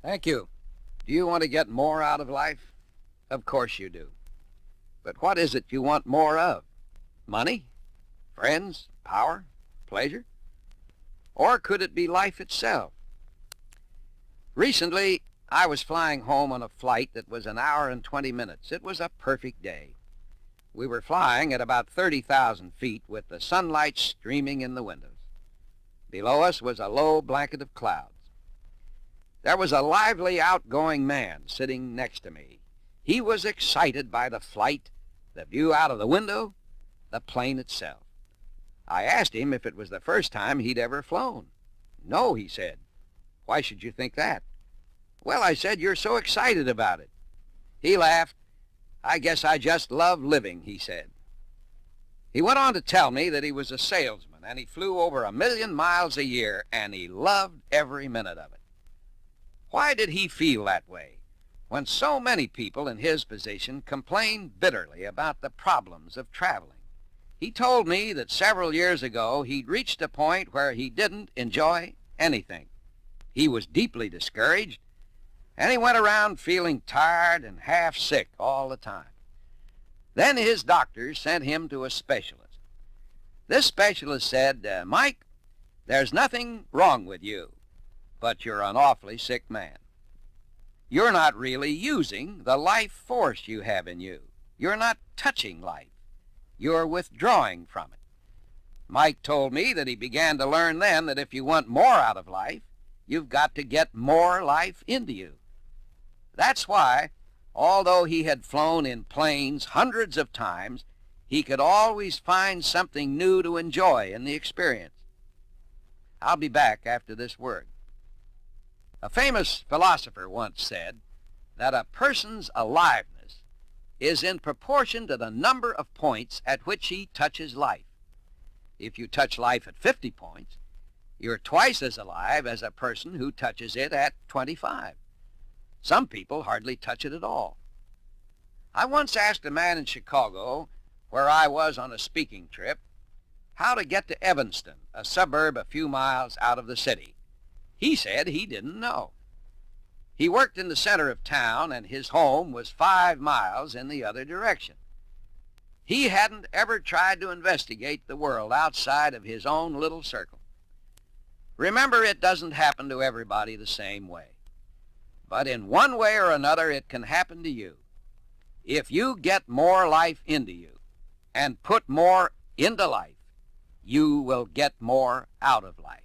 Thank you. Do you want to get more out of life? Of course you do. But what is it you want more of? Money? Friends? Power? Pleasure? Or could it be life itself? Recently, I was flying home on a flight that was an hour and 20 minutes. It was a perfect day. We were flying at about 30,000 feet with the sunlight streaming in the windows. Below us was a low blanket of clouds. There was a lively, outgoing man sitting next to me. He was excited by the flight, the view out of the window, the plane itself. I asked him if it was the first time he'd ever flown. No, he said. Why should you think that? Well, I said, you're so excited about it. He laughed. I guess I just love living, he said. He went on to tell me that he was a salesman, and he flew over 1,000,000 miles a year, and he loved every minute of it. Why did he feel that way when so many people in his position complain bitterly about the problems of traveling? He told me that several years ago he'd reached a point where he didn't enjoy anything. He was deeply discouraged, and he went around feeling tired and half sick all the time. Then his doctor sent him to a specialist. This specialist said, Mike, there's nothing wrong with you, but you're an awfully sick man. You're not really using the life force you have in you. You're not touching life. You're withdrawing from it. Mike told me that he began to learn then that if you want more out of life, you've got to get more life into you. That's why, although he had flown in planes hundreds of times, he could always find something new to enjoy in the experience. I'll be back after this word. A famous philosopher once said that a person's aliveness is in proportion to the number of points at which he touches life. If you touch life at 50 points, you're twice as alive as a person who touches it at 25. Some people hardly touch it at all. I once asked a man in Chicago, where I was on a speaking trip, how to get to Evanston, a suburb a few miles out of the city. He said he didn't know. He worked in the center of town, and his home was 5 miles in the other direction. He hadn't ever tried to investigate the world outside of his own little circle. Remember, it doesn't happen to everybody the same way. But in one way or another, it can happen to you. If you get more life into you and put more into life, you will get more out of life.